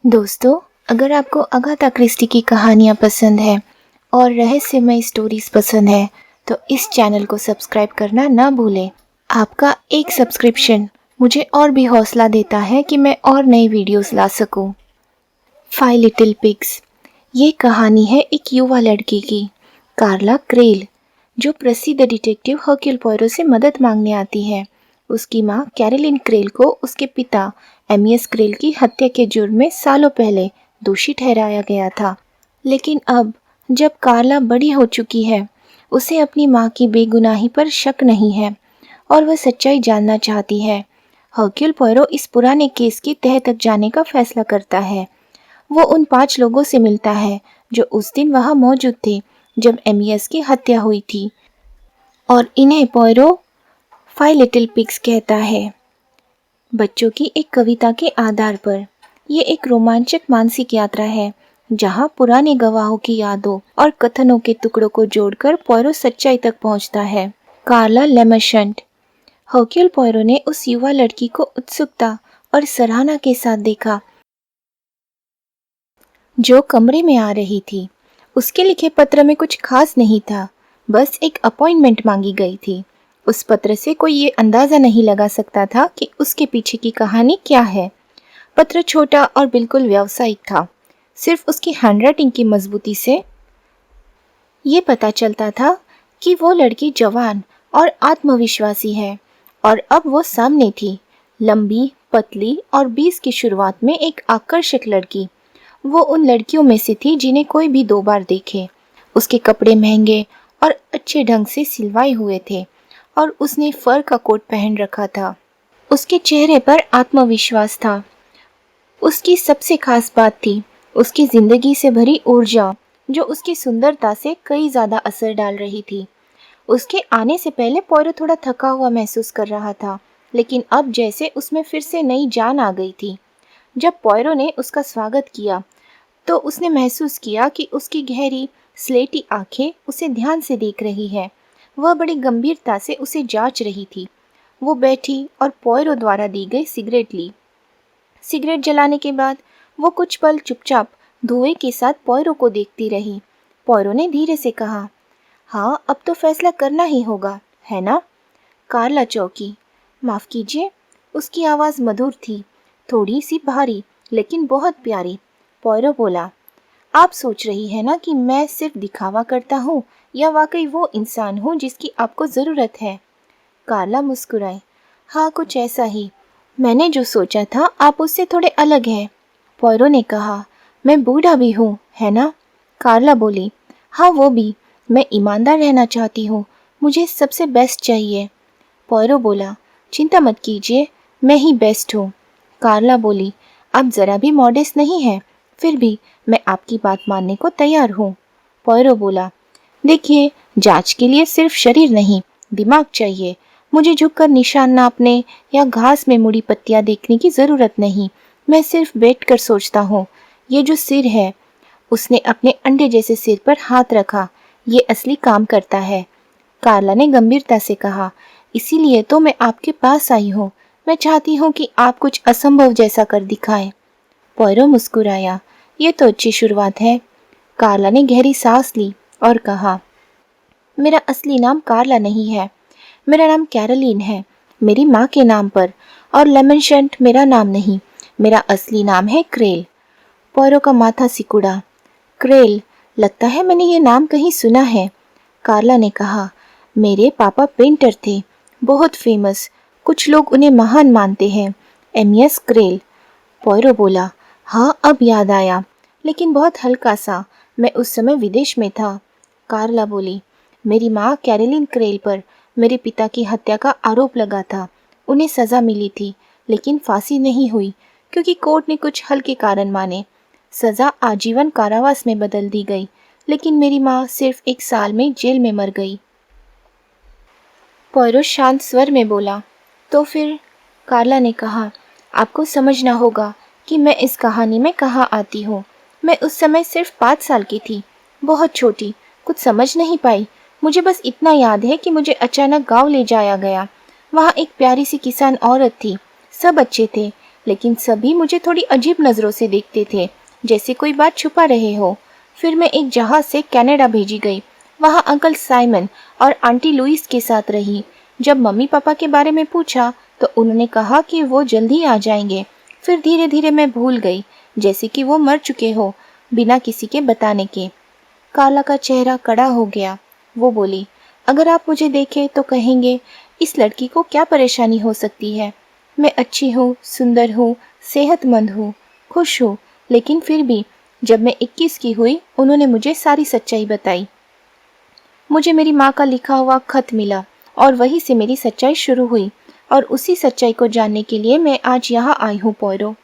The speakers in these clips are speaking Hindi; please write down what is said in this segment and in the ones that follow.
दोस्तों, अगर आपको अगाथा क्रिस्टी की कहानियाँ पसंद है और रहस्यमय स्टोरीज पसंद है तो इस चैनल को सब्सक्राइब करना ना भूलें। आपका एक सब्सक्रिप्शन मुझे और भी हौसला देता है कि मैं और नई वीडियोस ला सकूं। 5 लिटिल पिग्स। ये कहानी है एक युवा लड़की की, कार्ला क्रेल, जो प्रसिद्ध डिटेक्टिव हर्क्यूल पोयरो से मदद मांगने आती है। उसकी माँ कैरोलिन क्रेल को उसके पिता एमियस क्रेल की हत्या के जुर्म में सालों पहले दोषी ठहराया गया था। लेकिन अब जब कार्ला बड़ी हो चुकी है, उसे अपनी माँ की बेगुनाही पर शक नहीं है और वह सच्चाई जानना चाहती है। हर्क्यूल पोयरो इस पुराने केस की तह तक जाने का फैसला करता है। वो उन 5 लोगों से मिलता है जो उस दिन वहाँ मौजूद थे जब एमियस की हत्या हुई थी, और इन्हें पोयरो 5 लिटिल पिग्स कहता है। बच्चों की एक कविता के आधार पर ये एक रोमांचक मानसिक यात्रा है, जहाँ पुराने गवाहों की यादों और कथनों के टुकड़ों को जोड़कर पोयरो सच्चाई तक पहुँचता है। कार्ला लेमर्शंट। हर्क्यूल पोयरो ने उस युवा लड़की को उत्सुकता और सराहना के साथ देखा जो कमरे में आ रही थी। उसके लिखे पत्र में कुछ खास नहीं था, बस एक अपॉइंटमेंट मांगी गई थी। उस पत्र से कोई ये अंदाज़ा नहीं लगा सकता था कि उसके पीछे की कहानी क्या है। पत्र छोटा और बिल्कुल व्यावसायिक था। सिर्फ उसकी हैंडराइटिंग की मजबूती से ये पता चलता था कि वो लड़की जवान और आत्मविश्वासी है, और अब वो सामने थी, लंबी, पतली और 20 की शुरुआत में एक आकर्षक लड़की। वो उन लड़कियों में से थी जिन्हें कोई भी 2 बार देखे। उसके कपड़े महंगे और अच्छे ढंग से सिलवाए हुए थे, और उसने फर का कोट पहन रखा था। उसके चेहरे पर आत्मविश्वास था। उसकी सबसे खास बात थी उसकी जिंदगी से भरी ऊर्जा, जो उसकी सुंदरता से कई ज़्यादा असर डाल रही थी। उसके आने से पहले पोयरो थोड़ा थका हुआ महसूस कर रहा था, लेकिन अब जैसे उसमें फिर से नई जान आ गई थी। जब पोयरो ने उसका स्वागत किया तो उसने महसूस किया कि उसकी गहरी स्लेटी आंखें उसे ध्यान से देख रही है। वह बड़ी गंभीरता से उसे जांच रही थी। वो बैठी और पोयरो द्वारा दी गई सिगरेट ली। सिगरेट जलाने के बाद वो कुछ पल चुपचाप धुएं के साथ पोयरो को देखती रही। पोयरो ने धीरे से कहा, हाँ, अब तो फैसला करना ही होगा, है ना? कार्ला चौंकी। माफ़ कीजिए। उसकी आवाज़ मधुर थी, थोड़ी सी भारी लेकिन बहुत प्यारी। पोयरो बोला, आप सोच रही है ना कि मैं सिर्फ दिखावा करता हूँ या वाकई वो इंसान हूँ जिसकी आपको ज़रूरत है? कार्ला मुस्कुराई। हाँ, कुछ ऐसा ही। मैंने जो सोचा था आप उससे थोड़े अलग हैं। पोयरो ने कहा, मैं बूढ़ा भी हूँ, है ना? कार्ला बोली, हाँ वो भी। मैं ईमानदार रहना चाहती हूँ, मुझे सबसे बेस्ट चाहिए। पोयरो बोला, चिंता मत कीजिए, मैं ही बेस्ट हूँ। कार्ला बोली, आप ज़रा भी मॉडेस्ट नहीं हैं, फिर भी मैं आपकी बात मानने को तैयार हूँ। पोयरो बोला, देखिए, जांच के लिए सिर्फ शरीर नहीं, दिमाग चाहिए। मुझे झुककर निशान नापने या घास में मुड़ी पत्तियां देखने की ज़रूरत नहीं। मैं सिर्फ बैठकर सोचता हूँ। ये जो सिर है, उसने अपने अंडे जैसे सिर पर हाथ रखा, ये असली काम करता है। कार्ला ने गंभीरता से कहा, इसीलिए तो मैं आपके पास आई हूँ। मैं चाहती हूँ कि आप कुछ असंभव जैसा कर दिखाएं। पोयरो मुस्कुराया, ये तो अच्छी शुरुआत है। कार्ला ने गहरी सांस ली और कहा, मेरा असली नाम कार्ला नहीं है, मेरा नाम कैरोलिन है, मेरी माँ के नाम पर, और लेमनशंट मेरा नाम नहीं, मेरा असली नाम है क्रेल। पोयरो का माथा सिकुड़ा। क्रेल, लगता है मैंने ये नाम कहीं सुना है। कार्ला ने कहा, मेरे पापा पेंटर थे, बहुत फेमस, कुछ लोग उन्हें महान मानते हैं, एमियस क्रेल। पोयरो बोला, हाँ अब याद आया, लेकिन बहुत हल्का सा, मैं उस समय विदेश में था। कार्ला बोली, मेरी माँ कैरोलिन क्रेल पर मेरे पिता की हत्या का आरोप लगा था। उन्हें सज़ा मिली थी, लेकिन फांसी नहीं हुई क्योंकि कोर्ट ने कुछ हल्के कारण माने। सज़ा आजीवन कारावास में बदल दी गई, लेकिन मेरी माँ सिर्फ 1 साल में जेल में मर गई। पोयरो शांत स्वर में बोला, तो फिर? कार्ला ने कहा, आपको समझना होगा कि मैं इस कहानी में कहाँ आती हूँ। मैं उस समय सिर्फ 5 साल की थी, बहुत छोटी, कुछ समझ नहीं पाई। मुझे बस इतना याद है कि मुझे अचानक गांव ले जाया गया। वहाँ एक प्यारी सी किसान औरत थी, सब अच्छे थे, लेकिन सभी मुझे थोड़ी अजीब नज़रों से देखते थे, जैसे कोई बात छुपा रहे हो। फिर मैं एक जहाज़ से कनाडा भेजी गई। वहाँ अंकल साइमन और आंटी लुइस के साथ रही। जब मम्मी पापा के बारे में पूछा तो उन्होंने कहा कि वो जल्दी आ जाएंगे। फिर धीरे धीरे मैं भूल गई, जैसे कि वो मर चुके हो, बिना किसी के बताने के। कार्ला का चेहरा कड़ा हो गया। वो बोली, अगर आप मुझे देखें तो कहेंगे, इस लड़की को क्या परेशानी हो सकती है। मैं अच्छी हूँ, सुंदर हूँ, सेहतमंद हूँ, खुश हूँ, लेकिन फिर भी जब मैं 21 की हुई उन्होंने मुझे सारी सच्चाई बताई। मुझे मेरी माँ का लिखा हुआ खत मिला और वहीं से मेरी सच्चाई शुरू हुई, और उसी सच्चाई को जानने के लिए मैं आज यहाँ आई हूँ पोयरो।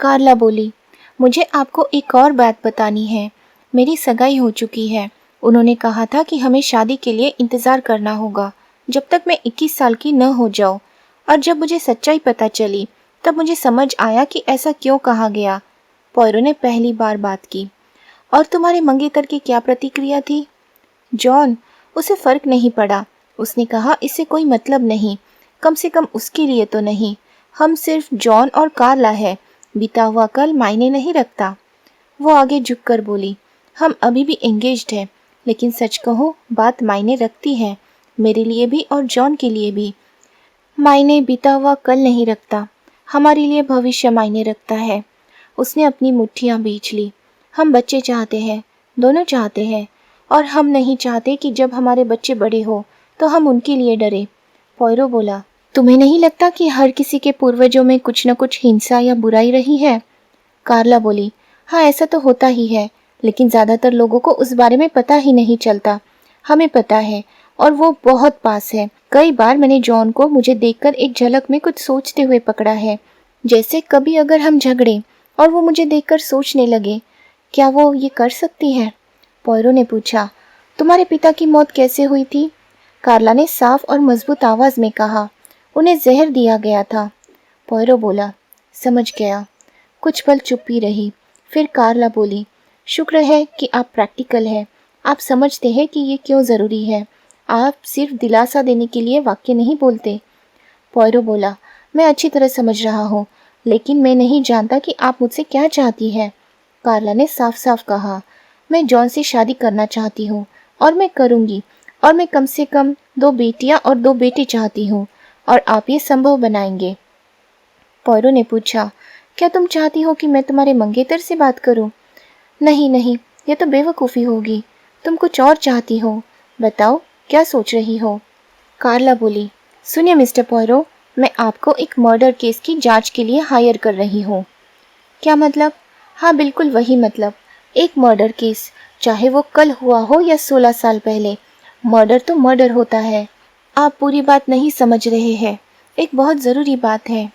कार्ला बोली, मुझे आपको एक और बात बतानी है। मेरी सगाई हो चुकी है। उन्होंने कहा था कि हमें शादी के लिए इंतज़ार करना होगा जब तक मैं 21 साल की न हो जाऊँ। और जब मुझे सच्चाई पता चली तब मुझे समझ आया कि ऐसा क्यों कहा गया। पोयरो ने पहली बार बात की। और तुम्हारे मंगेतर की क्या प्रतिक्रिया थी? जॉन, उसे फर्क नहीं पड़ा। उसने कहा इससे कोई मतलब नहीं, कम से कम उसके लिए तो नहीं। हम सिर्फ जॉन और कार्ला है, बीता हुआ कल मायने नहीं रखता। वो आगे झुककर बोली, हम अभी भी एंगेज्ड हैं, लेकिन सच कहो बात मायने रखती है, मेरे लिए भी और जॉन के लिए भी। मायने बीता हुआ कल नहीं रखता, हमारे लिए भविष्य मायने रखता है। उसने अपनी मुट्ठियां बींच ली। हम बच्चे चाहते हैं, दोनों चाहते हैं, और हम नहीं चाहते कि जब हमारे बच्चे बड़े हो तो हम उनके लिए डरे। पोयरो बोला, तुम्हें नहीं लगता कि हर किसी के पूर्वजों में कुछ न कुछ हिंसा या बुराई रही है? कार्ला बोली, हाँ ऐसा तो होता ही है, लेकिन ज़्यादातर लोगों को उस बारे में पता ही नहीं चलता। हमें पता है, और वो बहुत पास है। कई बार मैंने जॉन को मुझे देखकर एक झलक में कुछ सोचते हुए पकड़ा है, जैसे कभी अगर हम झगड़े और वो मुझे देखकर सोचने लगे, क्या वो ये कर सकती है? पोयरो ने पूछा, तुम्हारे पिता की मौत कैसे हुई थी? कार्ला ने साफ और मजबूत आवाज में कहा, उन्हें जहर दिया गया था। पोयरो बोला, समझ गया। कुछ पल चुप्पी रही। फिर कार्ला बोली, शुक्र है कि आप प्रैक्टिकल हैं, आप समझते हैं कि ये क्यों ज़रूरी है। आप सिर्फ दिलासा देने के लिए वाक्य नहीं बोलते। पोयरो बोला, मैं अच्छी तरह समझ रहा हूँ, लेकिन मैं नहीं जानता कि आप मुझसे क्या चाहती हैं। कार्ला ने साफ साफ कहा, मैं जॉन से शादी करना चाहती हूँ, और मैं करूँगी, और मैं कम से कम 2 बेटियाँ और 2 बेटे चाहती हूँ, और आप ये संभव बनाएंगे। पोयरो ने पूछा, क्या तुम चाहती हो कि मैं तुम्हारे मंगेतर से बात करूं? नहीं नहीं, ये तो बेवकूफ़ी होगी। तुम कुछ और चाहती हो, बताओ क्या सोच रही हो? कार्ला बोली, सुनिए मिस्टर पोयरो, मैं आपको एक मर्डर केस की जांच के लिए हायर कर रही हूँ। क्या मतलब? हाँ बिल्कुल वही मतलब, एक मर्डर केस, चाहे वो कल हुआ हो या 16 साल पहले। मर्डर तो मर्डर होता है। आप पूरी बात नहीं समझ रहे हैं, एक बहुत ज़रूरी बात है।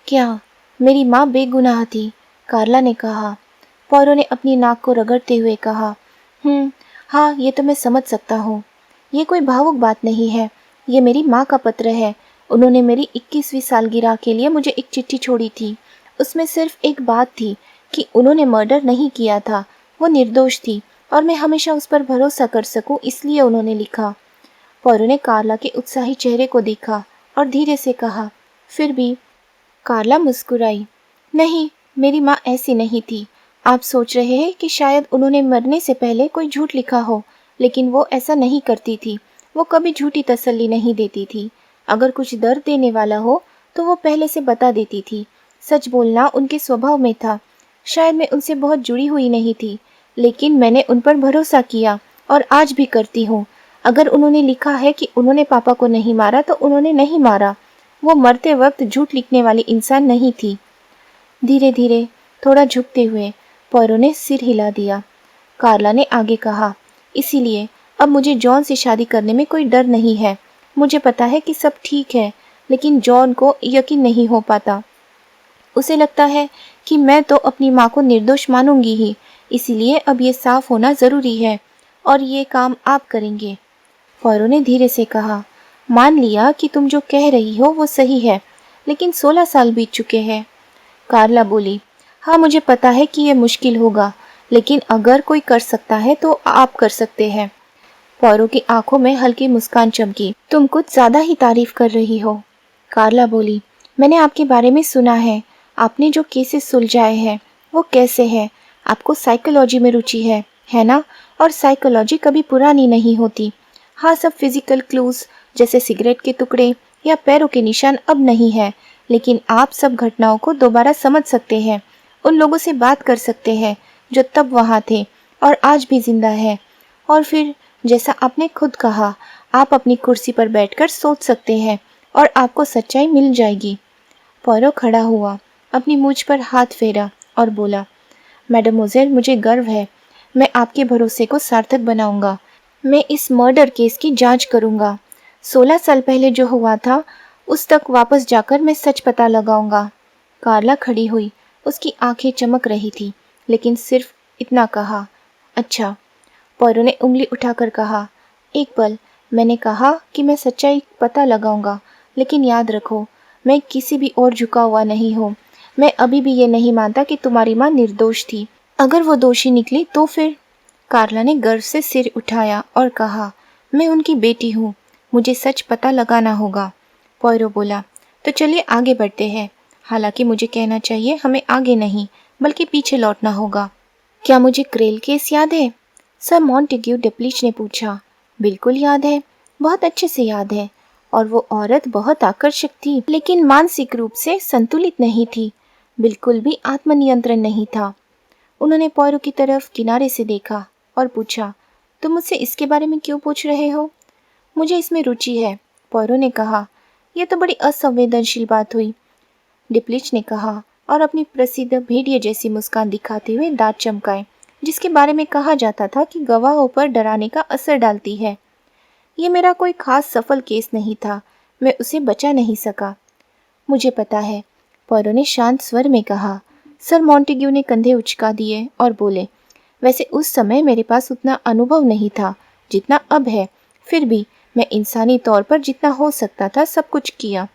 क्या? मेरी माँ बेगुनाह थी, कार्ला ने कहा। पोयरो ने अपनी नाक को रगड़ते हुए कहा, हाँ ये तो मैं समझ सकता हूँ। ये कोई भावुक बात नहीं है, ये मेरी माँ का पत्र है। उन्होंने मेरी 21वीं सालगिरह के लिए मुझे एक चिट्ठी छोड़ी थी। उसमें सिर्फ एक बात थी कि उन्होंने मर्डर नहीं किया था, वो निर्दोष थी, और मैं हमेशा उस पर भरोसा कर सकूं, इसलिए उन्होंने लिखा। पोयरो ने कार्ला के उत्साही चेहरे को देखा और धीरे से कहा, फिर भी? कार्ला मुस्कुराई, नहीं, मेरी माँ ऐसी नहीं थी। आप सोच रहे हैं कि शायद उन्होंने मरने से पहले कोई झूठ लिखा हो, लेकिन वो ऐसा नहीं करती थी। वो कभी झूठी तसल्ली नहीं देती थी। अगर कुछ दर्द देने वाला हो तो वो पहले से बता देती थी। सच बोलना उनके स्वभाव में था। शायद मैं उनसे बहुत जुड़ी हुई नहीं थी, लेकिन मैंने उन पर भरोसा किया, और आज भी करती हूँ। अगर उन्होंने लिखा है कि उन्होंने पापा को नहीं मारा तो उन्होंने नहीं मारा। वो मरते वक्त झूठ लिखने वाली इंसान नहीं थी। धीरे धीरे, थोड़ा झुकते हुए पोयरो ने सिर हिला दिया। कार्ला ने आगे कहा, इसीलिए अब मुझे जॉन से शादी करने में कोई डर नहीं है। मुझे पता है कि सब ठीक है, लेकिन जॉन को यकीन नहीं हो पाता। उसे लगता है कि मैं तो अपनी माँ को निर्दोष मानूंगी ही, इसीलिए अब ये साफ होना ज़रूरी है, और ये काम आप करेंगे। पोयरो ने धीरे से कहा, मान लिया कि तुम जो कह रही हो वो सही है, लेकिन 16 साल बीत चुके हैं। कार्ला बोली, हाँ मुझे पता है कि यह मुश्किल होगा, लेकिन अगर कोई कर सकता है तो आप कर सकते हैं। पोयरो की आंखों में हल्की मुस्कान चमकी। तुम कुछ ज्यादा ही तारीफ कर रही हो। कार्ला बोली, मैंने आपके बारे में सुना है, आपने जो केसेस सुलझाए हैं वो कैसे है। आपको साइकोलॉजी में रुचि है ना? और साइकोलॉजी कभी पुरानी नहीं होती। हाँ, सब फिजिकल क्लूज जैसे सिगरेट के टुकड़े या पैरों के निशान अब नहीं है, लेकिन आप सब घटनाओं को दोबारा समझ सकते हैं। उन लोगों से बात कर सकते हैं जो तब वहाँ थे और आज भी जिंदा है। और फिर जैसा आपने खुद कहा, आप अपनी कुर्सी पर बैठकर सोच सकते हैं और आपको सच्चाई मिल जाएगी। पॉयरो खड़ा हुआ, अपनी मूंछ पर हाथ फेरा और बोला, मैडमोजेल, मुझे गर्व है। मैं आपके भरोसे को सार्थक बनाऊंगा। मैं इस मर्डर केस की जांच करूंगा। 16 साल पहले जो हुआ था उस तक वापस जाकर मैं सच पता लगाऊंगा। कार्ला खड़ी हुई, उसकी आंखें चमक रही थी, लेकिन सिर्फ इतना कहा, अच्छा। पॉयरो ने उंगली उठाकर कहा, एक पल, मैंने कहा कि मैं सच्चाई पता लगाऊंगा, लेकिन याद रखो, मैं किसी भी और झुका हुआ नहीं हूँ। मैं अभी भी ये नहीं मानता कि तुम्हारी माँ निर्दोष थी। अगर वो दोषी निकली तो फिर? कार्ला ने गर्व से सिर उठाया और कहा, मैं उनकी बेटी हूँ, मुझे सच पता लगाना होगा। पॉयरो बोला, तो चलिए आगे बढ़ते हैं। हालांकि मुझे कहना चाहिए, हमें आगे नहीं बल्कि पीछे लौटना होगा। क्या मुझे क्रेल केस याद है? सर मॉन्टेग्यू डिप्लिच ने पूछा। बिल्कुल याद है, बहुत अच्छे से याद है। और वो औरत बहुत आकर्षक थी, लेकिन मानसिक रूप से संतुलित नहीं थी। बिल्कुल भी आत्मनियंत्रण नहीं था। उन्होंने पॉयरो की तरफ किनारे से देखा और पूछा, तुम मुझसे इसके बारे में क्यों पूछ रहे हो? मुझे इसमें रुचि है, पॉयरो ने कहा। यह तो बड़ी असंवेदनशील बात हुई, डिप्लिच ने कहा और अपनी प्रसिद्ध भेड़िए जैसी मुस्कान दिखाते हुए दांत चमकाए, जिसके बारे में कहा जाता था कि गवाहों पर डराने का असर डालती है। ये मेरा कोई खास सफल केस नहीं था, मैं उसे बचा नहीं सका। मुझे पता है, पॉयरो ने शांत स्वर में कहा। सर मॉन्टेग्यू ने कंधे उचका दिए और बोले, वैसे उस समय मेरे पास उतना अनुभव नहीं था जितना अब है, फिर भी मैं इंसानी तौर पर जितना हो सकता था सब कुछ किया।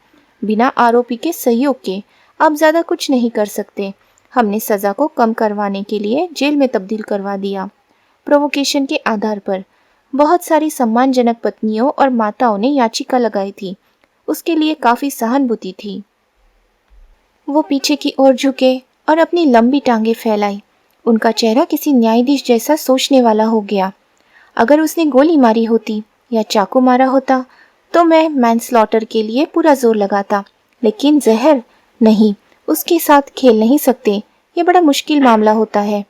बिना आरोपी के सहयोग के आप ज़्यादा कुछ नहीं कर सकते। हमने सज़ा को कम करवाने के लिए जेल में तब्दील करवा दिया। प्रोवोकेशन के आधार पर बहुत सारी सम्मानजनक पत्नियों और माताओं ने याचिका लगाई थी। उसके लिए काफ़ी सहानुभूति थी। वो पीछे की ओर झुके और अपनी लंबी टांगें फैलाई। उनका चेहरा किसी न्यायाधीश जैसा सोचने वाला हो गया। अगर उसने गोली मारी होती या चाकू मारा होता तो मैं मैनस्लॉटर के लिए पूरा जोर लगाता, लेकिन जहर नहीं, उसके साथ खेल नहीं सकते। ये बड़ा मुश्किल मामला होता है।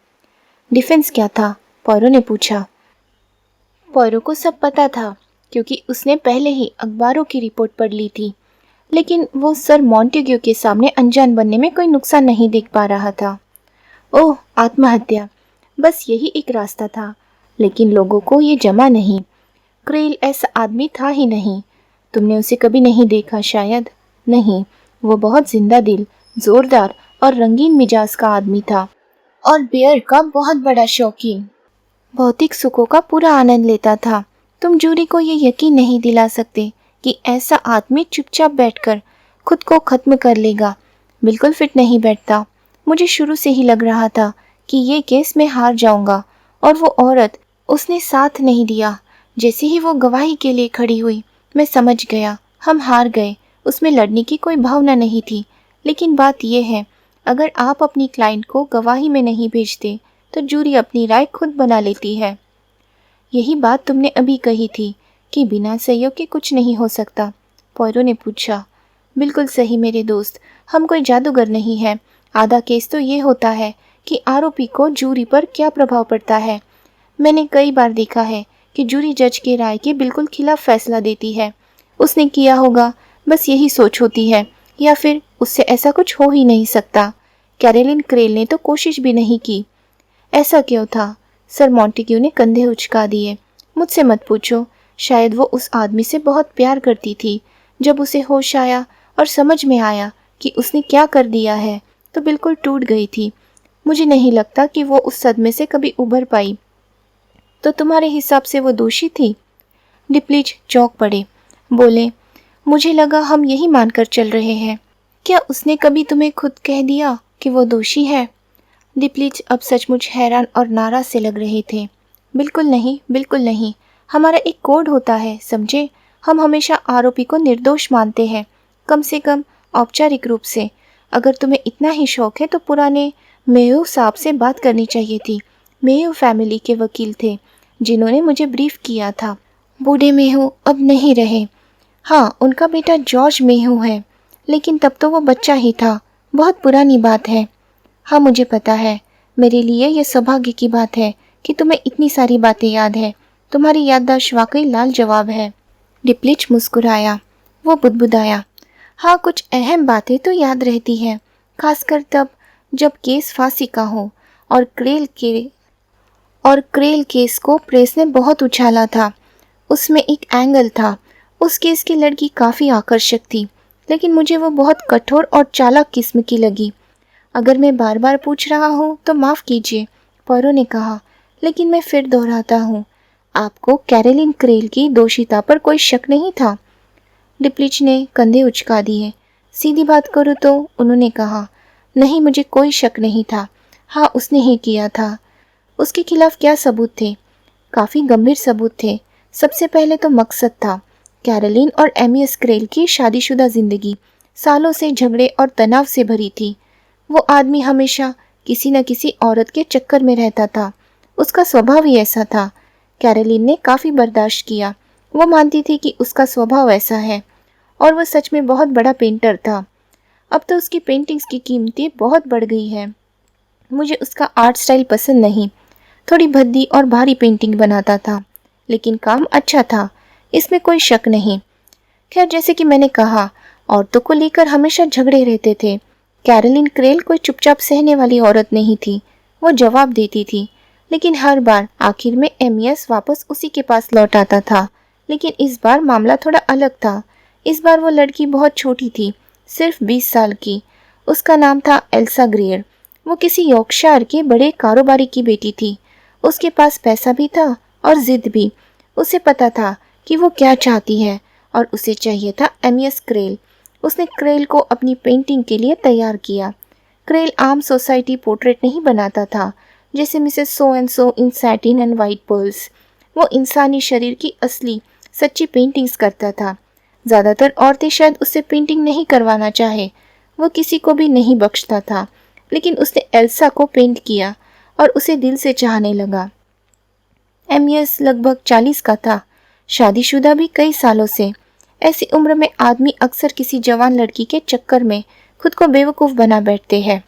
डिफेंस क्या था? पॉयरो ने पूछा। पॉयरो को सब पता था क्योंकि उसने पहले ही अखबारों की रिपोर्ट पढ़ ली थी, लेकिन वो सर मॉन्टेग्यू के सामने अनजान बनने में कोई नुकसान नहीं देख पा रहा था। ओह, आत्महत्या, बस यही एक रास्ता था, लेकिन लोगों को ये जमा नहीं। क्रेल ऐसा आदमी था ही नहीं। तुमने उसे कभी नहीं देखा शायद? नहीं, वो बहुत जिंदा दिल, जोरदार और रंगीन मिजाज का आदमी था और बियर का बहुत बड़ा शौकीन। भौतिक सुखों का पूरा आनंद लेता था। तुम जूरी को ये यकीन नहीं दिला सकते कि ऐसा आदमी चुपचाप बैठकर खुद को खत्म कर लेगा। बिल्कुल फिट नहीं बैठता। मुझे शुरू से ही लग रहा था कि ये केस मैं हार जाऊंगा। और वो औरत, उसने साथ नहीं दिया। जैसे ही वो गवाही के लिए खड़ी हुई, मैं समझ गया हम हार गए। उसमें लड़ने की कोई भावना नहीं थी। लेकिन बात यह है, अगर आप अपनी क्लाइंट को गवाही में नहीं भेजते तो जूरी अपनी राय खुद बना लेती है। यही बात तुमने अभी कही थी कि बिना सहयोग के कुछ नहीं हो सकता, पॉयरो ने पूछा। बिल्कुल सही मेरे दोस्त, हम कोई जादूगर नहीं हैं। आधा केस तो ये होता है कि आरोपी को जूरी पर क्या प्रभाव पड़ता है। मैंने कई बार देखा है कि जूरी जज के राय के बिल्कुल खिलाफ फैसला देती है। उसने किया होगा, बस यही सोच होती है, या फिर उससे ऐसा कुछ हो ही नहीं सकता। कैरोलिन क्रेल ने तो कोशिश भी नहीं की। ऐसा क्यों था? सर मॉन्टेग्यू ने कंधे उचका दिए। मुझसे मत पूछो, शायद वो उस आदमी से बहुत प्यार करती थी। जब उसे होश आया और समझ में आया कि उसने क्या कर दिया है तो बिल्कुल टूट गई थी। मुझे नहीं लगता कि वो उस सदमे से कभी उभर पाई। तो तुम्हारे हिसाब से वो दोषी थी? डिप्लिच चौंक पड़े, बोले, मुझे लगा हम यही मानकर चल रहे हैं। क्या उसने कभी तुम्हें खुद कह दिया कि वो दोषी है? डिप्लिच अब सचमुच हैरान और नाराज से लग रहे थे। बिल्कुल नहीं, बिल्कुल नहीं। हमारा एक कोड होता है, समझे? हम हमेशा आरोपी को निर्दोष मानते हैं। कम से कम औपचारिक रूप से। अगर तुम्हें इतना ही शौक है तो पुराने मेहू साहब से बात करनी चाहिए थी। मेहू फैमिली के वकील थे जिन्होंने मुझे ब्रीफ किया था। बूढ़े मेहू अब नहीं रहे। हाँ, उनका बेटा जॉर्ज मेहू है, लेकिन तब तो वो बच्चा ही था। बहुत पुरानी बात है। हाँ, मुझे पता है। मेरे लिए यह सौभाग्य की बात है कि तुम्हें इतनी सारी बातें याद है। तुम्हारी याददाश्त वाकई लाजवाब है। डिप्लिच मुस्कुराया। वो बुदबुदाया। हाँ, कुछ अहम बातें तो याद रहती हैं, खासकर तब जब केस फांसी का हो। और क्रेल केस को प्रेस ने बहुत उछाला था। उसमें एक एंगल था। उस केस की लड़की काफ़ी आकर्षक थी, लेकिन मुझे वो बहुत कठोर और चालाक किस्म की लगी। अगर मैं बार बार पूछ रहा हूँ तो माफ़ कीजिए, पॉरो ने कहा, लेकिन मैं फिर दोहराता हूँ, आपको कैरोलिन क्रेल की दोषिता पर कोई शक नहीं था। डिप्लिच ने कंधे उचका दिए। सीधी बात करूँ तो, उन्होंने कहा, नहीं, मुझे कोई शक नहीं था। हाँ, उसने ही किया था। उसके खिलाफ क्या सबूत थे? काफ़ी गंभीर सबूत थे। सबसे पहले तो मकसद था। कैरोलिन और एमियस क्रेल की शादीशुदा जिंदगी सालों से झगड़े और तनाव से भरी थी। वो आदमी हमेशा किसी न किसी औरत के चक्कर में रहता था। उसका स्वभाव ही ऐसा था। कैरोलिन ने काफ़ी बर्दाश्त किया। वो मानती थी कि उसका स्वभाव ऐसा है, और वह सच में बहुत बड़ा पेंटर था। अब तो उसकी पेंटिंग्स की कीमतें बहुत बढ़ गई हैं। मुझे उसका आर्ट स्टाइल पसंद नहीं। थोड़ी भद्दी और भारी पेंटिंग बनाता था, लेकिन काम अच्छा था, इसमें कोई शक नहीं। खैर, जैसे कि मैंने कहा, औरतों को लेकर हमेशा झगड़े रहते थे। कैरोलिन क्रेल कोई चुपचाप सहने वाली औरत नहीं थी। वो जवाब देती थी, लेकिन हर बार आखिर में एमियस वापस उसी के पास लौट आता था। लेकिन इस बार मामला थोड़ा अलग था। इस बार वो लड़की बहुत छोटी थी, सिर्फ 20 साल की। उसका नाम था एल्सा ग्रेयर। वो किसी यॉर्कशायर के बड़े कारोबारी की बेटी थी। उसके पास पैसा भी था और जिद भी। उसे पता था कि वो क्या चाहती है, और उसे चाहिए था एमियस क्रेल। उसने क्रेल को अपनी पेंटिंग के लिए तैयार किया। क्रेल आम सोसाइटी पोर्ट्रेट नहीं बनाता था, जैसे Mrs so and so in satin and white pearls. वो इंसानी शरीर की असली सच्ची पेंटिंग्स करता था। ज़्यादातर औरतें शायद उससे पेंटिंग नहीं करवाना चाहे। वो किसी को भी नहीं बख्शता था, लेकिन उसने एल्सा को पेंट किया और उसे दिल से चाहने लगा। एमियस लगभग 40 का था, शादीशुदा भी कई सालों से। ऐसी उम्र में आदमी अक्सर किसी जवान लड़की के चक्कर में खुद को बेवकूफ़ बना बैठते हैं।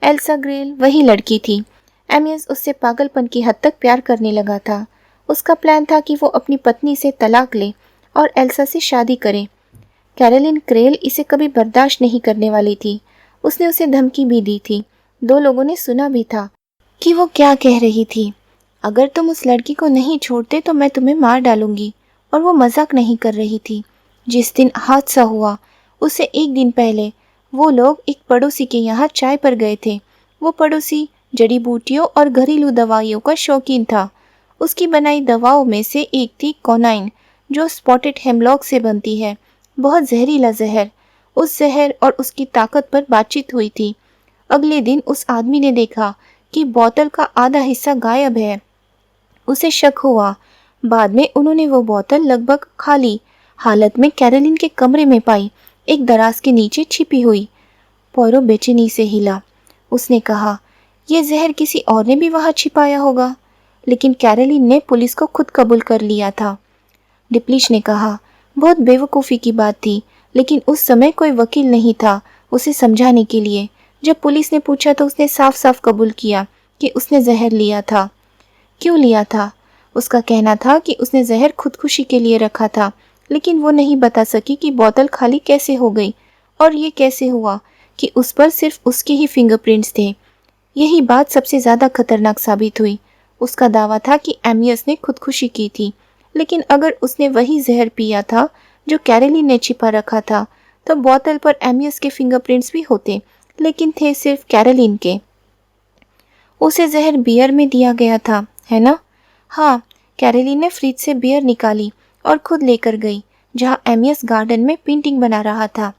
एल्सा ग्रेल वही लड़की थी। एमियस उससे पागलपन की हद तक प्यार करने लगा था। उसका प्लान था कि वो अपनी पत्नी से तलाक ले और एल्सा से शादी करे। कैरोलिन क्रेल इसे कभी बर्दाश्त नहीं करने वाली थी। उसने उसे धमकी भी दी थी। 2 लोगों ने सुना भी था कि वो क्या कह रही थी। अगर तुम उस लड़की को नहीं छोड़ते तो मैं तुम्हें मार डालूंगी। और वो मजाक नहीं कर रही थी। जिस दिन हादसा हुआ उससे एक दिन पहले वो लोग एक पड़ोसी के यहाँ चाय पर गए थे। वो पड़ोसी जड़ी बूटियों और घरेलू दवाइयों का शौकीन था। उसकी बनाई दवाओं में से एक थी कोनाइन, जो स्पॉटेड हेमलॉक से बनती है। बहुत जहरीला जहर। उस जहर और उसकी ताकत पर बातचीत हुई थी। अगले दिन उस आदमी ने देखा कि बोतल का आधा हिस्सा गायब है। उसे शक हुआ। बाद में उन्होंने वो बोतल लगभग खाली हालत में कैरोलिन के कमरे में पाई, एक दराज के नीचे छिपी हुई। पॉरो बेचैनी से हिला। उसने कहा, यह जहर किसी और ने भी वहां छिपाया होगा। लेकिन कैरोलिन ने पुलिस को खुद कबूल कर लिया था। डिप्लिच ने कहा, बहुत बेवकूफ़ी की बात थी, लेकिन उस समय कोई वकील नहीं था उसे समझाने के लिए। जब पुलिस ने पूछा तो उसने साफ साफ कबूल किया कि उसने जहर लिया था। क्यों लिया था? उसका कहना था कि उसने जहर खुदकुशी के लिए रखा था, लेकिन वो नहीं बता सकी कि बोतल खाली कैसे हो गई, और ये कैसे हुआ कि उस पर सिर्फ उसके ही फिंगरप्रिंट्स थे। यही बात सबसे ज़्यादा खतरनाक साबित हुई। उसका दावा था कि एमियस ने खुदकुशी की थी, लेकिन अगर उसने वही जहर पिया था जो कैरोलिन ने छिपा रखा था, तो बोतल पर एमियस के फिंगरप्रिंट्स भी होते, लेकिन थे सिर्फ कैरोलिन के। उसे जहर बियर में दिया गया था, है ना? हाँ, कैरोलिन ने फ्रिज से बियर निकाली और खुद लेकर गई जहाँ एमियस गार्डन में पेंटिंग बना रहा था।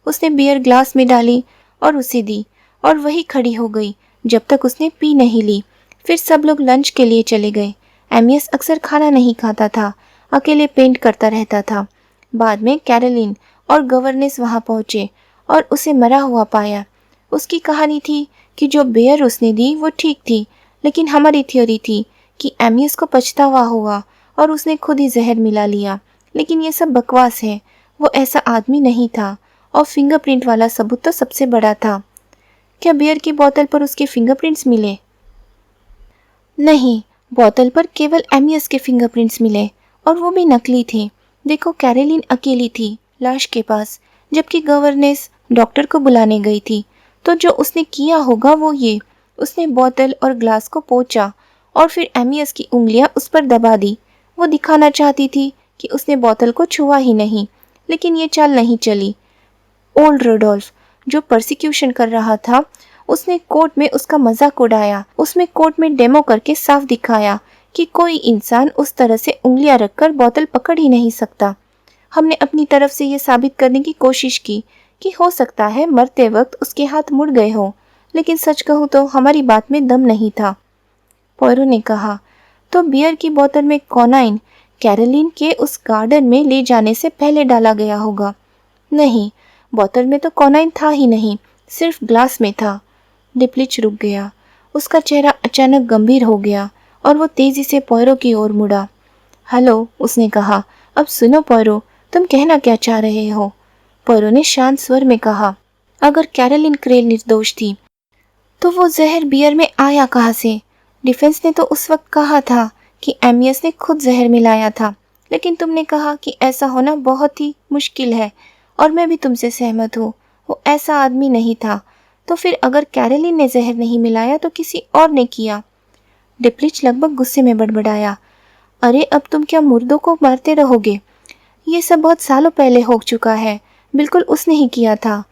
उसने बियर ग्लास में डाली और उसे दी, और वही खड़ी हो गई जब तक उसने पी नहीं ली। फिर सब लोग लंच के लिए चले गए। एमियस अक्सर खाना नहीं खाता था, अकेले पेंट करता रहता था। बाद में कैरोलिन और गवर्नेस वहां पहुंचे और उसे मरा हुआ पाया। उसकी कहानी थी कि जो बेयर उसने दी वो ठीक थी, लेकिन हमारी थ्योरी थी कि एमियस को पछतावा हुआ और उसने खुद ही जहर मिला लिया। लेकिन ये सब बकवास है, वो ऐसा आदमी नहीं था और फिंगरप्रिंट वाला सबूत तो सबसे बड़ा था। क्या बियर की बोतल पर उसके फिंगरप्रिंट्स मिले? नहीं, बोतल पर केवल एमियस के फिंगरप्रिंट्स मिले और वो भी नकली थे। देखो, कैरोलिन अकेली थी लाश के पास, जबकि गवर्नेंस डॉक्टर को बुलाने गई थी। तो जो उसने किया होगा वो ये, उसने बोतल और ग्लास को पोंछा और फिर एमियस की उंगलियां उस पर दबा दी। वो दिखाना चाहती थी कि उसने बोतल को छुआ ही नहीं, लेकिन ये चाल नहीं चली। ओल्ड रोडोल्फ, जो प्रोसिक्यूशन कर रहा था, उसने कोर्ट में उसका मजाक उड़ाया। उसमें कोर्ट में डेमो करके साफ दिखाया कि कोई इंसान उस तरह से उंगलियां रखकर बोतल पकड़ ही नहीं सकता। हमने अपनी तरफ से ये साबित करने की कोशिश की कि हो सकता है मरते वक्त उसके हाथ मुड़ गए हों, लेकिन सच कहूँ तो हमारी बात में दम नहीं था। पॉयरो ने कहा, तो बियर की बोतल में कोनाइन कैरोलिन के उस गार्डन में ले जाने से पहले डाला गया होगा। नहीं, बोतल में तो कोनाइन था ही नहीं, सिर्फ ग्लास में था। डिप्लिच रुक गया। उसका चेहरा अचानक गंभीर हो गया और वो तेजी से पॉयरो की ओर मुड़ा। हेलो, उसने कहा। अब सुनो पॉयरो, तुम कहना क्या चाह रहे हो? पॉयरो ने शांत स्वर में कहा, अगर कैरोलिन क्रेल निर्दोष थी तो वो जहर बियर में आया कहाँ से? डिफेंस ने तो उस वक्त कहा था कि एमियस ने खुद जहर मिलाया था, लेकिन तुमने कहा कि ऐसा होना बहुत ही मुश्किल है और मैं भी तुमसे सहमत हूँ। वो ऐसा आदमी नहीं था। तो फिर अगर कैरोलिन ने जहर नहीं मिलाया तो किसी और ने किया। डिप्लिच लगभग गुस्से में बड़बड़ाया, अरे अब तुम क्या मुर्दों को मारते रहोगे? ये सब बहुत सालों पहले हो चुका है। बिल्कुल उसने ही किया था।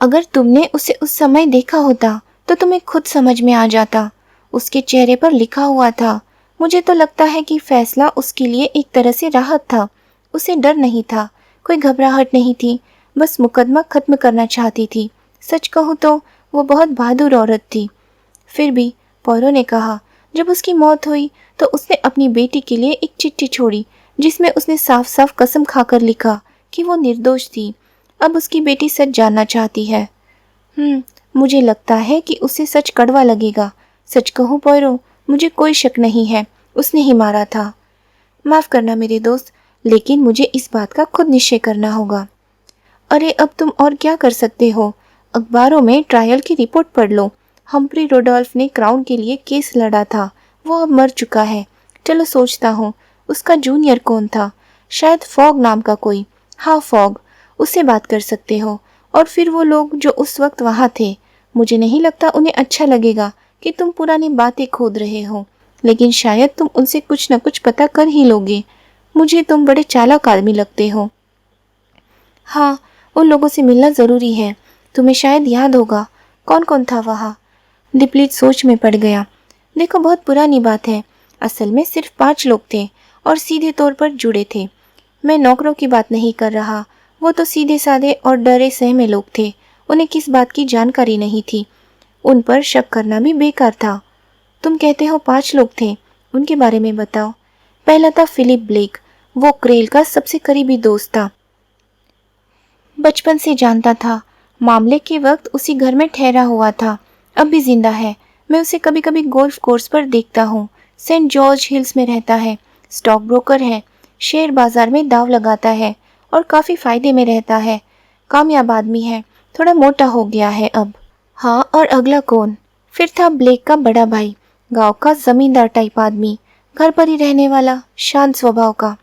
अगर तुमने उसे उस समय देखा होता तो तुम्हें खुद समझ में आ जाता। उसके चेहरे पर लिखा हुआ था। मुझे तो लगता है कि फैसला उसके लिए एक तरह से राहत था। उसे डर नहीं था, कोई घबराहट नहीं थी, बस मुकदमा खत्म करना चाहती थी। सच कहूँ तो वो बहुत बहादुर औरत थी। फिर भी, पॉयरो ने कहा, जब उसकी मौत हुई तो उसने अपनी बेटी के लिए एक चिट्ठी छोड़ी जिसमें उसने साफ साफ कसम खाकर लिखा कि वो निर्दोष थी। अब उसकी बेटी सच जानना चाहती है। मुझे लगता है कि उसे सच कड़वा लगेगा। सच कहूँ पॉयरो, मुझे कोई शक नहीं है, उसने ही मारा था। माफ करना मेरे दोस्त, लेकिन मुझे इस बात का खुद निश्चय करना होगा। अरे अब तुम और क्या कर सकते हो? अखबारों में ट्रायल की रिपोर्ट पढ़ लो। हम्फ्री रोडोल्फ ने क्राउन के लिए केस लड़ा था, वो अब मर चुका है। चलो सोचता हूँ, उसका जूनियर कौन था? शायद फॉग नाम का कोई। हाँ, फॉग, उससे बात कर सकते हो। और फिर वो लोग जो उस वक्त वहाँ थे, मुझे नहीं लगता उन्हें अच्छा लगेगा कि तुम पुरानी बातें खोद रहे हो, लेकिन शायद तुम उनसे कुछ न कुछ पता कर ही लोगे। मुझे तुम बड़े चालाक आदमी लगते हो। हाँ, उन लोगों से मिलना ज़रूरी है। तुम्हें शायद याद होगा कौन कौन था वहाँ। डिप्लिच सोच में पड़ गया। देखो, बहुत पुरानी बात है। असल में सिर्फ 5 लोग थे और सीधे तौर पर जुड़े थे। मैं नौकरों की बात नहीं कर रहा, वो तो सीधे साधे और डरे सहमे लोग थे। उन्हें किस बात की जानकारी नहीं थी। उन पर शक करना भी बेकार था। तुम कहते हो 5 लोग थे, उनके बारे में बताओ। पहला था फिलिप ब्लेक, वो क्रेल का सबसे करीबी दोस्त था। बचपन से जानता था। मामले के वक्त उसी घर में ठहरा हुआ था। अब भी जिंदा है। मैं उसे कभी कभी गोल्फ कोर्स पर देखता हूँ। सेंट जॉर्ज हिल्स में रहता है। स्टॉक ब्रोकर है। शेयर बाजार में दाव लगाता है और काफ़ी फायदे में रहता है। कामयाब आदमी है। थोड़ा मोटा हो गया है अब। हाँ, और अगला कौन? फिर था ब्लेक का बड़ा भाई, गांव का जमींदार टाइप आदमी, घर पर ही रहने वाला, शांत स्वभाव का।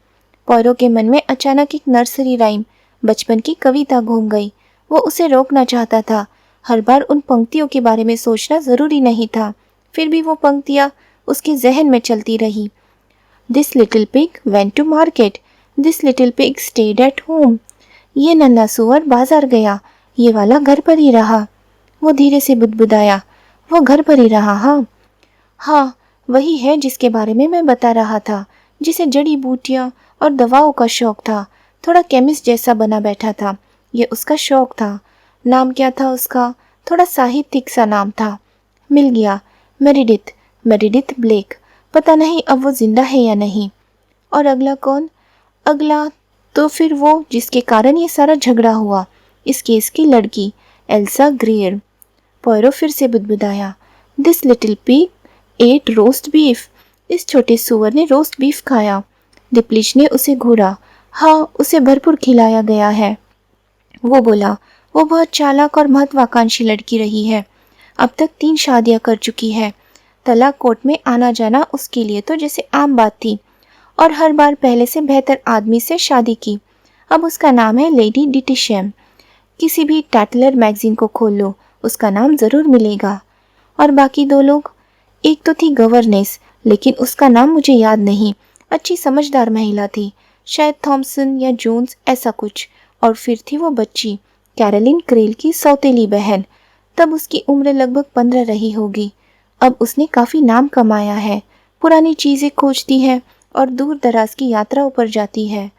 पॉयरो के मन में अचानक एक नर्सरी राइम, बचपन की कविता घूम गई। वो उसे रोकना चाहता था। हर बार उन पंक्तियों के बारे में सोचना जरूरी नहीं था। फिर भी वो पंक्तियाँ उसके जहन में चलती रही। This little pig went to market, this little pig stayed at home. ये नन्हा सुअर बाजार गया, ये वाला घर पर ही रहा। वो धीरे से बुदबुदाया, वो घर पर ही रहा। हाँ, वही है जिसके बारे में मैं बता रहा था, जिसे जड़ी बूटियाँ और दवाओं का शौक था। थोड़ा केमिस्ट जैसा बना बैठा था। ये उसका शौक था। नाम क्या था उसका? थोड़ा साहित्यिक सा नाम था। मिल गया, मेरिडिथ, मेरिडिथ ब्लेक। पता नहीं अब वो जिंदा है या नहीं। और अगला कौन? अगला तो फिर वो जिसके कारण ये सारा झगड़ा हुआ। इस केस की लड़की एल्सा ग्रेयर। पोयरो फिर से बुदबुदाया, this little pig ate roast beef. इस छोटे सुअर ने रोस्ट बीफ खाया। डिप्लिश ने उसे घूरा। हाँ, उसे भरपूर खिलाया गया है। वो बोला, वो बहुत चालाक और महत्वाकांक्षी लड़की रही है। अब तक 3 शादियां कर चुकी है। तलाक कोर्ट में आना जाना उसके लिए तो जैसे आम बात थी, और हर बार पहले से बेहतर आदमी से शादी की। अब उसका नाम है लेडी डिटिशम। किसी भी टैटलर मैगजीन को खोल लो, उसका नाम ज़रूर मिलेगा। और बाकी 2 लोग, एक तो थी गवर्नेस, लेकिन उसका नाम मुझे याद नहीं। अच्छी समझदार महिला थी, शायद थॉमसन या जोन्स ऐसा कुछ। और फिर थी वो बच्ची, कैरोलिन क्रेल की सौतेली बहन। तब उसकी उम्र लगभग 15 रही होगी। अब उसने काफ़ी नाम कमाया है, पुरानी चीज़ें खोजती है और दूर दराज की यात्राओं पर जाती है।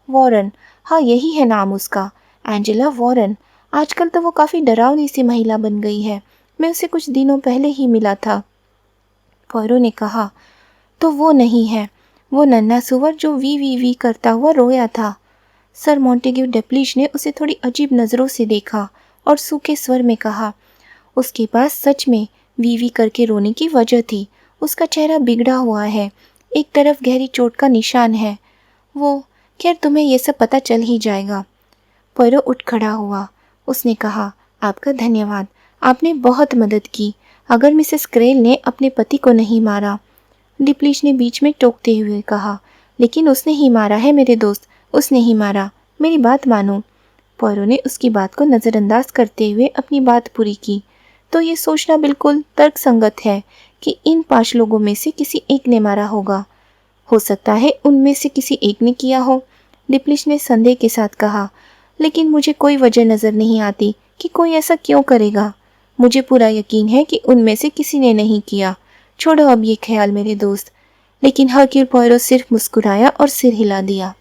वॉरेन, हाँ यही है नाम उसका, एंजेला वॉरेन। आजकल तो वो काफ़ी डरावनी सी महिला बन गई है। मैं उसे कुछ दिनों पहले ही मिला था। पोयरो ने कहा, तो वो नहीं है, वो नन्हा सुअर जो वी वी वी करता हुआ रोया था। सर मॉन्टेग्यू डेप्लिश ने उसे थोड़ी अजीब नज़रों से देखा और सूखे स्वर में कहा, उसके पास सच में वी वी करके रोने की वजह थी। उसका चेहरा बिगड़ा हुआ है, एक तरफ गहरी चोट का निशान है। वो, खैर तुम्हें ये सब पता चल ही जाएगा। पोयरो उठ खड़ा हुआ। उसने कहा, आपका धन्यवाद, आपने बहुत मदद की। अगर मिसेस क्रेल ने अपने पति को नहीं मारा। डिप्लिश ने बीच में टोकते हुए कहा, लेकिन उसने ही मारा है मेरे दोस्त, उसने ही मारा, मेरी बात मानो। पोयरो ने उसकी बात को नज़रअंदाज करते हुए अपनी बात पूरी की। तो ये सोचना बिल्कुल तर्कसंगत है कि इन 5 लोगों में से किसी एक ने मारा होगा। हो सकता है उनमें से किसी एक ने किया हो, डिप्लिश ने संदेह के साथ कहा, लेकिन मुझे कोई वजह नज़र नहीं आती कि कोई ऐसा क्यों करेगा। मुझे पूरा यकीन है कि उनमें से किसी ने नहीं किया। छोड़ो अब ये ख्याल मेरे दोस्त। लेकिन हरक्यूल पोयरो सिर्फ मुस्कुराया और सिर हिला दिया।